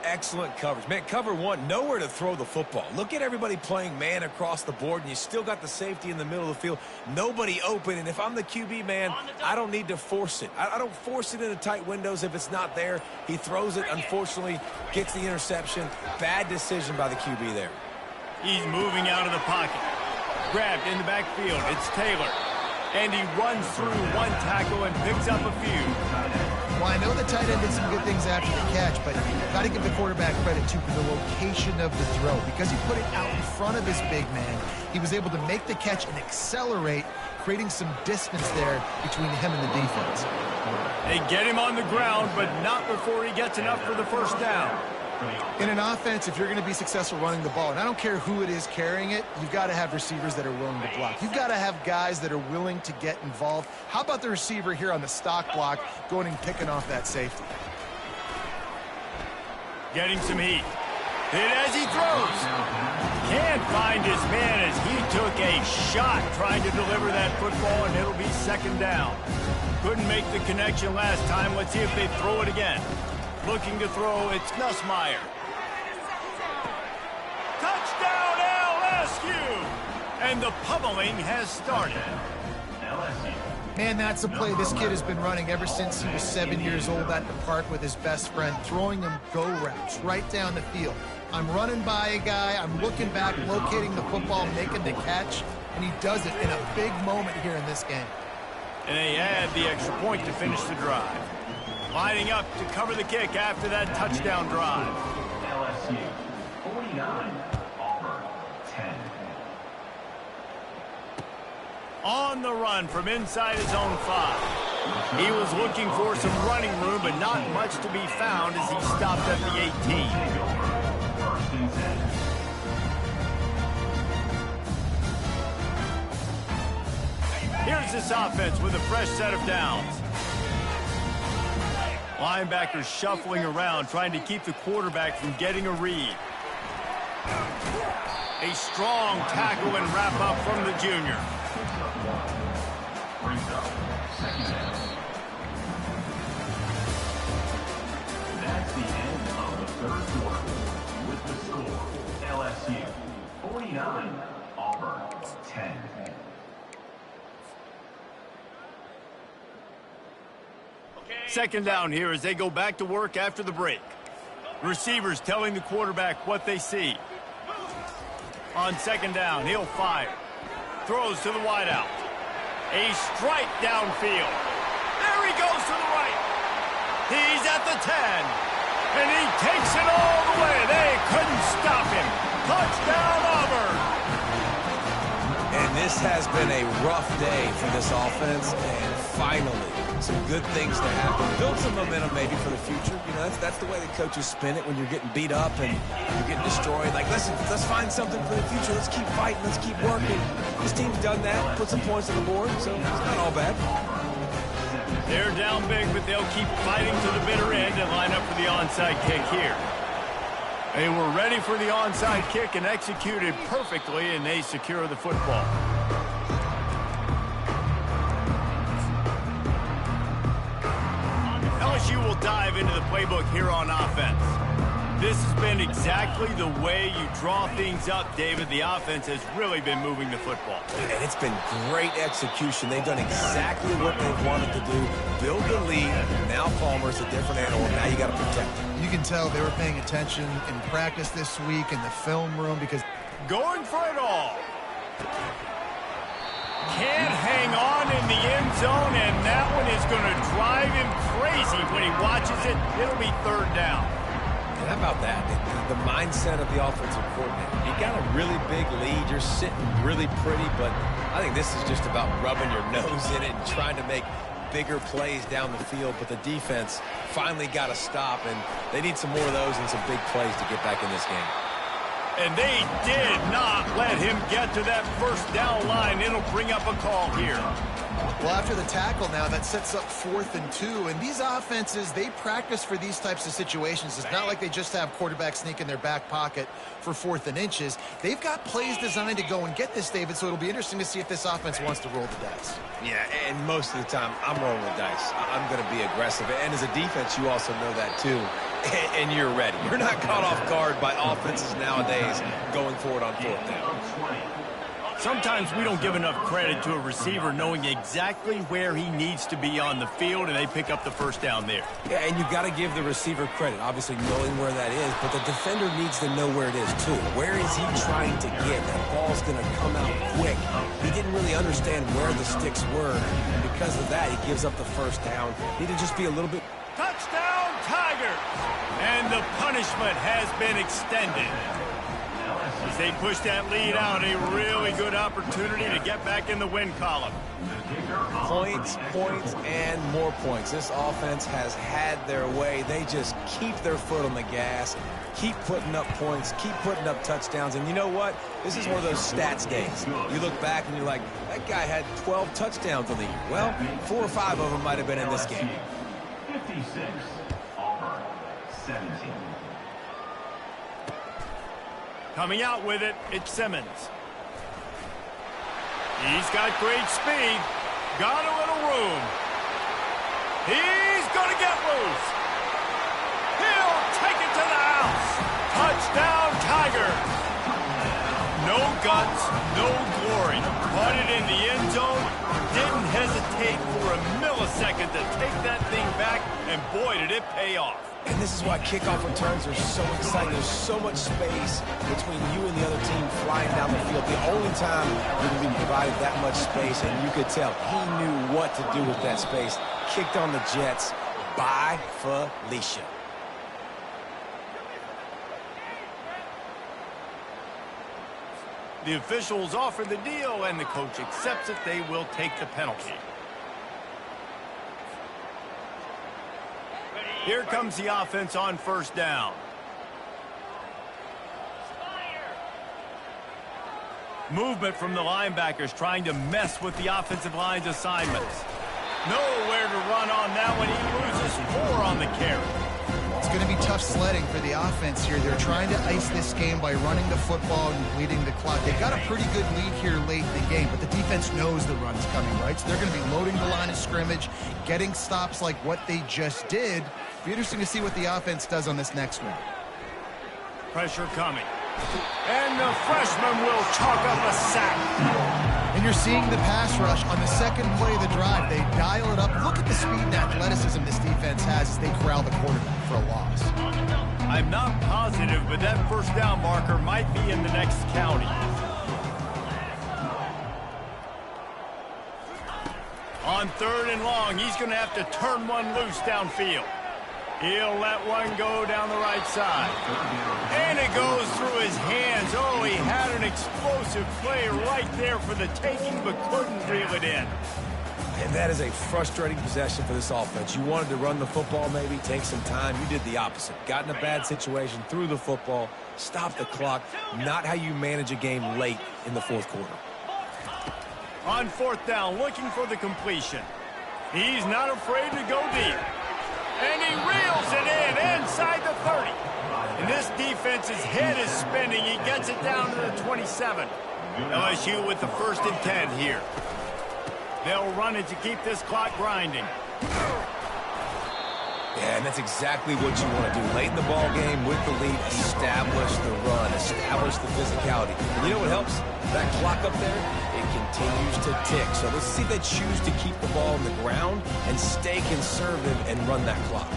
Excellent coverage. Man, cover 1, nowhere to throw the football. Look at everybody playing man across the board, and you still got the safety in the middle of the field. Nobody open, and if I'm the QB, man, I don't need to force it. I don't force it into tight windows if it's not there. He throws it, unfortunately, gets the interception. Bad decision by the QB there. He's moving out of the pocket. Grabbed in the backfield. It's Taylor. And he runs through one tackle and picks up a few. Well, I know the tight end did some good things after the catch, but you've got to give the quarterback credit, too, for the location of the throw. Because he put it out in front of his big man, he was able to make the catch and accelerate, creating some distance there between him and the defense. They get him on the ground, but not before he gets enough for the 1st down. In an offense, if you're going to be successful running the ball, and I don't care who it is carrying it, you've got to have receivers that are willing to block. You've got to have guys that are willing to get involved. How about the receiver here on the stock block going and picking off that safety? Getting some heat. Hit as he throws. Can't find his man as he took a shot trying to deliver that football, and it'll be 2nd down. Couldn't make the connection last time. Let's see if they throw it again. Looking to throw, it's Nussmeier. Touchdown, LSU! And the pummeling has started. Man, that's a play this kid has been running ever since he was 7 years old at the park with his best friend, throwing him go routes right down the field. I'm running by a guy, I'm looking back, locating the football, making the catch, and he does it in a big moment here in this game. And they add the extra point to finish the drive. Lining up to cover the kick after that touchdown drive. LSU 49, Auburn 10. On the run from inside his own 5. He was looking for some running room, but not much to be found as he stopped at the 18. 1st and 10. Here's this offense with a fresh set of downs. Linebackers shuffling around, trying to keep the quarterback from getting a read. A strong tackle and wrap up from the junior. Brings up 2nd down. That's the end of the 3rd quarter. With the score, LSU 49, Auburn 10. Second down here as they go back to work after the break. Receivers telling the quarterback what they see. On 2nd down, he'll fire. Throws to the wideout. A strike downfield. There he goes to the right. He's at the 10. And he takes it all the way. They couldn't stop him. Touchdown, Auburn. And this has been a rough day for this offense, and finally, some good things to happen. Build some momentum maybe for the future. You know, that's the way the coaches spin it when you're getting beat up and you're getting destroyed. Like, listen, let's find something for the future. Let's keep fighting. Let's keep working. This team's done that, put some points on the board, so it's not all bad. They're down big, but they'll keep fighting to the bitter end and line up for the onside kick here. They were ready for the onside kick and executed perfectly, and they secure the football. LSU will dive into the playbook here on offense. This has been exactly the way you draw things up, David. The offense has really been moving the football. And it's been great execution. They've done exactly what they've wanted to do. Build the lead. Now Palmer's a different animal. Now you got to protect him. You can tell they were paying attention in practice this week in the film room because going for it all. Can't hang on in the end zone, and that one is going to drive him crazy when he watches it. It'll be third down. And how about that? The mindset of the offensive coordinator. You got a really big lead. You're sitting really pretty, but I think this is just about rubbing your nose in it and trying to make bigger plays down the field. But the defense finally got a stop, and they need some more of those and some big plays to get back in this game. And they did not let him get to that first down line. It'll bring up a call here. Well, after the tackle now, that sets up 4th and 2. And these offenses, they practice for these types of situations. It's not like they just have quarterback sneak in their back pocket for 4th and inches. They've got plays designed to go and get this, David, so it'll be interesting to see if this offense wants to roll the dice. Yeah, and most of the time, I'm rolling the dice. I'm going to be aggressive. And as a defense, you also know that too. And you're ready. You're not caught off guard by offenses nowadays going forward on 4th down. Sometimes we don't give enough credit to a receiver knowing exactly where he needs to be on the field, and they pick up the first down there. Yeah, and you've got to give the receiver credit, obviously knowing where that is, but the defender needs to know where it is too. Where is he trying to get? That ball's going to come out quick. He didn't really understand where the sticks were, and because of that, he gives up the first down. Need to just be a little bit... Touchdown, Tigers! And the punishment has been extended. As they push that lead out, a really good opportunity to get back in the win column. Points, points, and more points. This offense has had their way. They just keep their foot on the gas, keep putting up points, keep putting up touchdowns. And you know what? This is one of those stats days. You look back and you're like, that guy had 12 touchdowns on the year. Well, 4 or 5 of them might have been in this game. 56, Auburn, 17. Coming out with it, it's Simmons. He's got great speed. Got a little room. He's going to get loose. He'll take it to the house. Touchdown, Tigers. No guts, no glory. Caught it in the end zone. Didn't hesitate for a millisecond to take that thing back, and boy, did it pay off. And this is why kickoff returns are so exciting. There's so much space between you and the other team flying down the field. The only time you're going to be provided that much space, and you could tell he knew what to do with that space. Kicked on the Jets. Bye, Felicia. The officials offer the deal, and the coach accepts it. They will take the penalty. Here comes the offense on first down. Movement from the linebackers trying to mess with the offensive line's assignments. Nowhere to run on that one. He loses 4 on the carry. It's going to be tough sledding for the offense here. They're trying to ice this game by running the football and bleeding the clock. They've got a pretty good lead here late in the game, but the defense knows the run's coming, right? So they're going to be loading the line of scrimmage, getting stops like what they just did. Be interesting to see what the offense does on this next one. Pressure coming. And the freshman will chalk up a sack. And you're seeing the pass rush on the second play of the drive. They dial it up. Look at the speed and athleticism this defense has as they corral the quarterback for a loss. I'm not positive, but that first down marker might be in the next county. On 3rd and long, he's going to have to turn one loose downfield. He'll let one go down the right side. And it goes through his hands. Oh, he had an explosive play right there for the taking, but couldn't reel it in. And that is a frustrating possession for this offense. You wanted to run the football, maybe take some time. You did the opposite. Got in a bad situation, threw the football, stopped the clock. Not how you manage a game late in the fourth quarter. On fourth down, looking for the completion. He's not afraid to go deep. And he reels it in inside the 30. And this defense's head is spinning. He gets it down to the 27. LSU with the 1st and 10 here. They'll run it to keep this clock grinding. Yeah, and that's exactly what you want to do. Late in the ball game with the lead, establish the run, establish the physicality. And you know what helps? That clock up there, it continues to tick. So let's see if they choose to keep the ball on the ground and stay conservative and run that clock.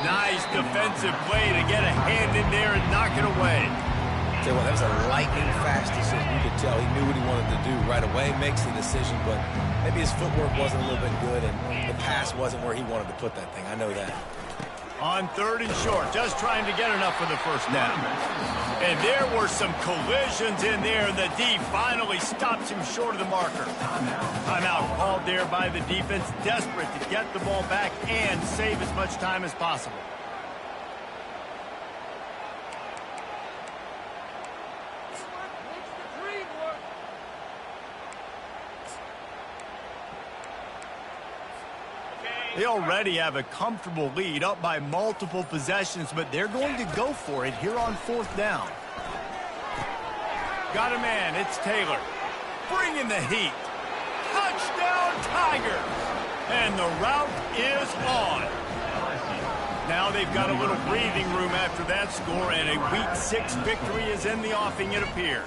Nice defensive play to get a hand in there and knock it away. Tell you what, that was a lightning-fast decision. You could tell he knew what he wanted to do right away, makes the decision, but maybe his footwork wasn't a little bit good and the pass wasn't where he wanted to put that thing. I know that. On 3rd and short, just trying to get enough for the 1st down. And there were some collisions in there. The D finally stops him short of the marker. Timeout called there by the defense, desperate to get the ball back and save as much time as possible. They already have a comfortable lead, up by multiple possessions, but they're going to go for it here on 4th down. Got a man, it's Taylor. Bringing the heat. Touchdown, Tiger! And the route is on. Now they've got a little breathing room after that score, and a Week 6 victory is in the offing, it appears.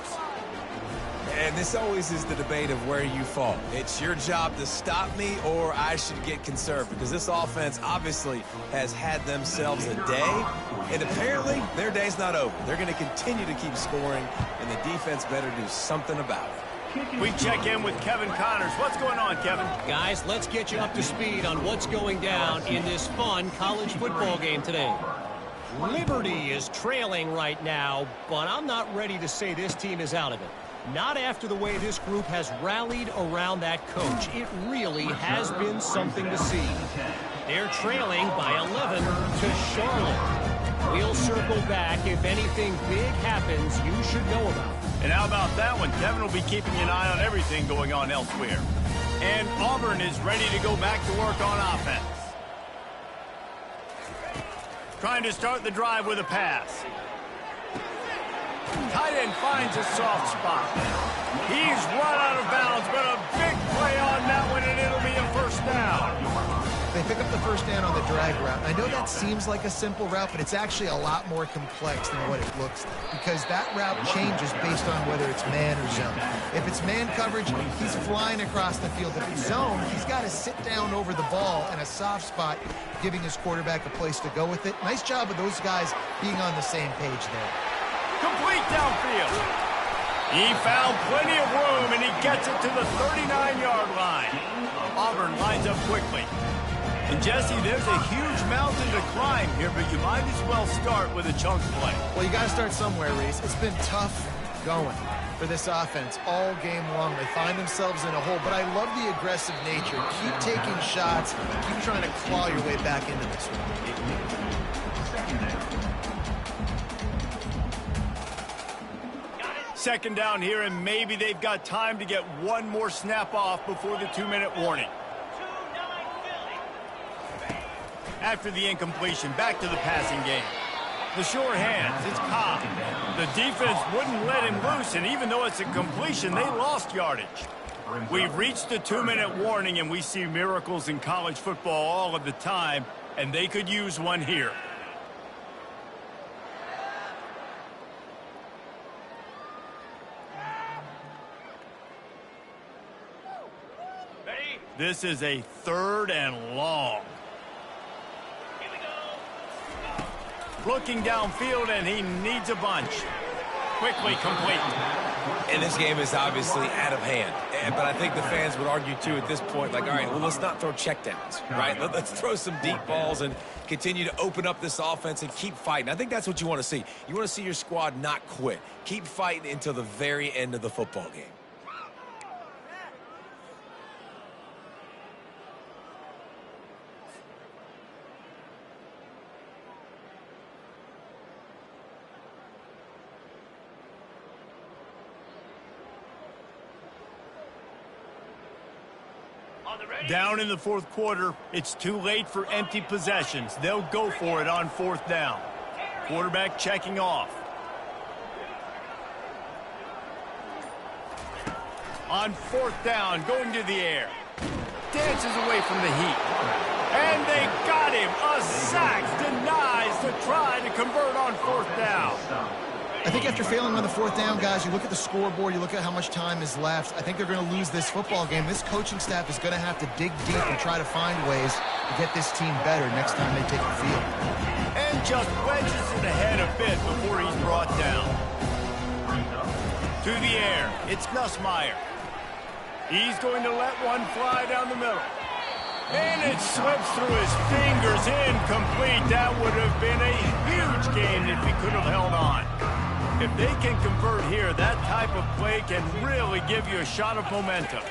And this always is the debate of where you fall. It's your job to stop me or I should get conservative, because this offense obviously has had themselves a day, and apparently their day's not over. They're going to continue to keep scoring, and the defense better do something about it. We check in with Kevin Connors. What's going on, Kevin? Guys, let's get you up to speed on what's going down in this fun college football game today. Liberty is trailing right now, but I'm not ready to say this team is out of it. Not after the way this group has rallied around that coach. It really has been something to see. They're trailing by 11 to Charlotte. We'll circle back. If anything big happens, you should know about it. And how about that one? Kevin will be keeping an eye on everything going on elsewhere. And Auburn is ready to go back to work on offense. Trying to start the drive with a pass. Tight end finds a soft spot. He's run out of bounds, but a big play on that one, and it'll be a 1st down. They pick up the 1st down on the drag route. I know that seems like a simple route, but it's actually a lot more complex than what it looks like, because that route changes based on whether it's man or zone. If it's man coverage, he's flying across the field. If it's zone, he's got to sit down over the ball in a soft spot, giving his quarterback a place to go with it. Nice job of those guys being on the same page there. Complete downfield. He found plenty of room, and he gets it to the 39-yard line. Auburn lines up quickly. And, Jesse, there's a huge mountain to climb here, but you might as well start with a chunk play. Well, you got to start somewhere, Reese. It's been tough going for this offense all game long. They find themselves in a hole, but I love the aggressive nature. Keep taking shots. Keep trying to claw your way back into this one. 2nd down here, and maybe they've got time to get one more snap off before the 2-minute warning. After the incompletion, back to the passing game. The sure hands, it's Cobb. The defense wouldn't let him loose, and even though it's a completion, they lost yardage. We've reached the 2-minute warning, and we see miracles in college football all of the time, and they could use one here. This is a 3rd and long. Here we go. Looking downfield, and he needs a bunch. Quickly complete. And this game is obviously out of hand. But I think the fans would argue, too, at this point, like, all right, well, let's not throw checkdowns, right? Let's throw some deep balls and continue to open up this offense and keep fighting. I think that's what you want to see. You want to see your squad not quit. Keep fighting until the very end of the football game. Down in the fourth quarter, it's too late for empty possessions. They'll go for it on fourth down. Quarterback checking off. On fourth down, going to the air. Dances away from the heat. And they got him. A sack denies the try to convert on fourth down. I think after failing on the fourth down, guys, you look at the scoreboard, you look at how much time is left. I think they're going to lose this football game. This coaching staff is going to have to dig deep and try to find ways to get this team better next time they take the field. And just wedges it ahead a bit before he's brought down. To the air, it's Nussmeier. He's going to let one fly down the middle. And it slips through his fingers, incomplete. That would have been a huge game if he could have held on. If they can convert here, that type of play can really give you a shot of momentum.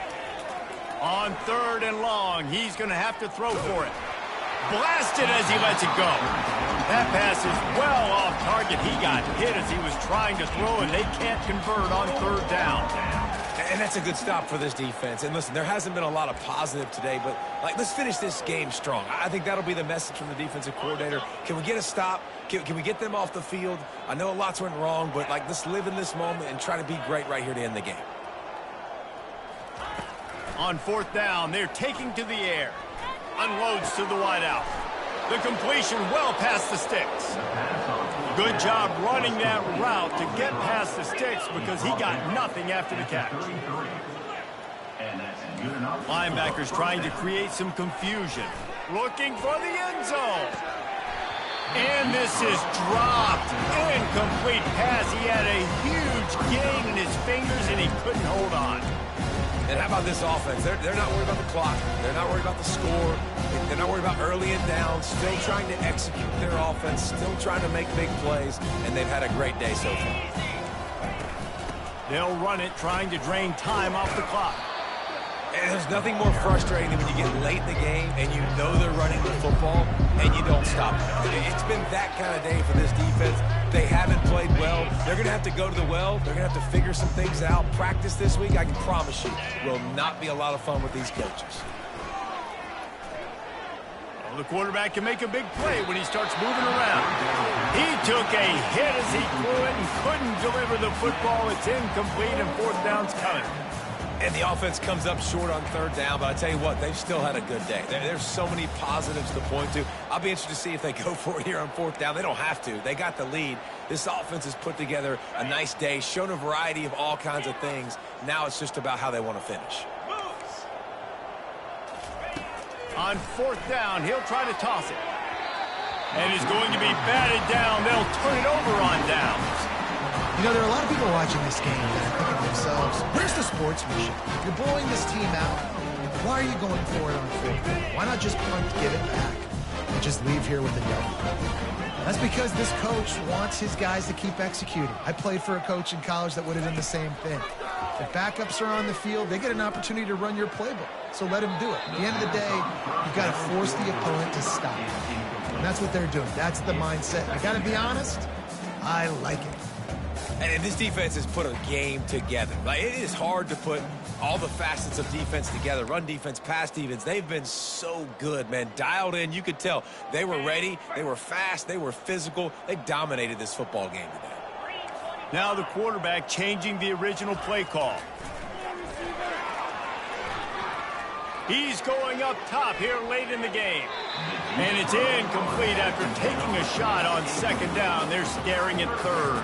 On third and long, he's going to have to throw for it. Blasted as he lets it go. That pass is well off target. He got hit as he was trying to throw, and they can't convert on third down. And that's a good stop for this defense. And listen, there hasn't been a lot of positive today, but let's finish this game strong. I think that'll be the message from the defensive coordinator. Can we get a stop? Can we get them off the field? I know lots went wrong, but let's live in this moment and try to be great right here to end the game. On fourth down, they're taking to the air. Unloads to the wideout. The completion well past the sticks. Good job running that route to get past the sticks because he got nothing after the catch. Linebackers trying to create some confusion. Looking for the end zone. And this is dropped. Incomplete pass. He had a huge gain in his fingers and he couldn't hold on. And how about this offense? They're not worried about the clock. They're not worried about the score. They're not worried about early and down. Still trying to execute their offense. Still trying to make big plays. And they've had a great day so far. They'll run it, trying to drain time off the clock. And there's nothing more frustrating than when you get late in the game and you know they're running the football and you don't stop them. It's been that kind of day for this defense. They haven't played well. They're going to have to go to the well. They're going to have to figure some things out. Practice this week, I can promise you, will not be a lot of fun with these coaches. Well, the quarterback can make a big play when he starts moving around. He took a hit as he threw it and couldn't deliver the football. It's incomplete and fourth down's coming. And the offense comes up short on third down, but I tell you what, they've still had a good day. There's so many positives to point to. I'll be interested to see if they go for it here on fourth down. They don't have to. They got the lead. This offense has put together a nice day, shown a variety of all kinds of things. Now it's just about how they want to finish. On fourth down, he'll try to toss it. And he's going to be batted down. They'll turn it over on downs. You know, there are a lot of people watching this game that are thinking to themselves, where's the sportsmanship? You're blowing this team out. Why are you going for it on fourth down? Why not just punt, give it back, and just leave here with a W? That's because this coach wants his guys to keep executing. I played for a coach in college that would have done the same thing. If backups are on the field, they get an opportunity to run your playbook. So let them do it. At the end of the day, you've got to force the opponent to stop. And that's what they're doing. That's the mindset. I got to be honest, I like it. And this defense has put a game together. It is hard to put all the facets of defense together. Run defense, pass defense. They've been so good, man. Dialed in. You could tell they were ready. They were fast. They were physical. They dominated this football game today. Now the quarterback changing the original play call. He's going up top here late in the game. And it's incomplete after taking a shot on second down. They're scaring at third.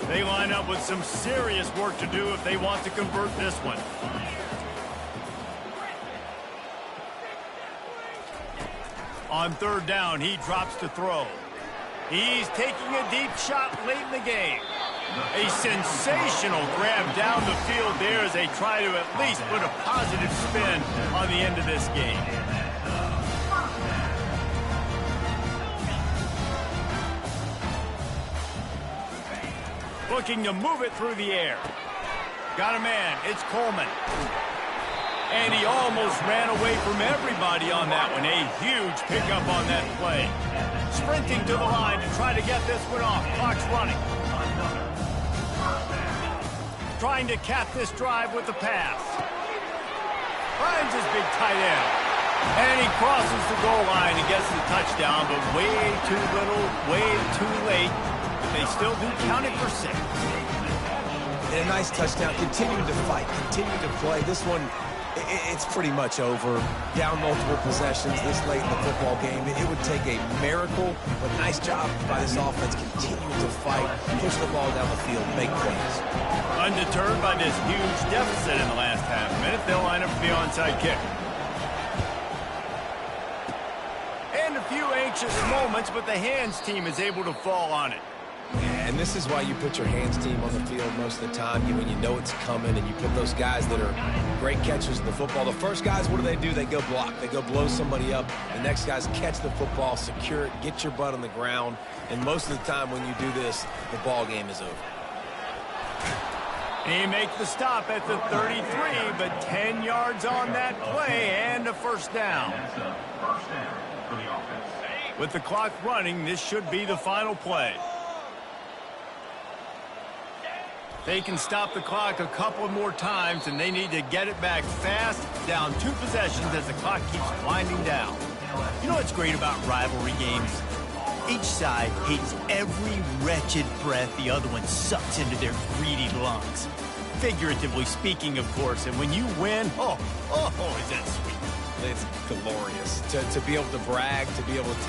They line up with some serious work to do if they want to convert this one. On third down, he drops to throw. He's taking a deep shot late in the game. A sensational grab down the field there as they try to at least put a positive spin on the end of this game. Looking to move it through the air. Got a man. It's Coleman. And he almost ran away from everybody on that one. A huge pickup on that play. Sprinting to the line to try to get this one off. Clock's running. Trying to cap this drive with the pass. Finds his big tight end. And he crosses the goal line and gets the touchdown, but way too little, way too late. But they still do count it for 6. And a nice touchdown. Continuing to fight, continuing to play. This one, it's pretty much over. Down multiple possessions this late in the football game. It would take a miracle, but nice job by this offense continuing to fight, push the ball down the field, make plays. Undeterred by this huge deficit in the last half minute, they'll line up for the onside kick. And a few anxious moments, but the hands team is able to fall on it. And this is why you put your hands team on the field most of the time, when you know it's coming, and you put those guys that are great catchers in the football. The first guys, what do? They go block. They go blow somebody up. The next guys catch the football, secure it, get your butt on the ground. And most of the time when you do this, the ball game is over. He makes the stop at the 33, but 10 yards on that play and a first down. That's a first down for the offense. With the clock running, this should be the final play. They can stop the clock a couple more times, and they need to get it back fast, down 2 possessions as the clock keeps winding down. You know what's great about rivalry games? Each side hates every wretched breath the other one sucks into their greedy lungs. Figuratively speaking, of course, and when you win, oh, is that sweet. It's glorious to be able to brag, to be able to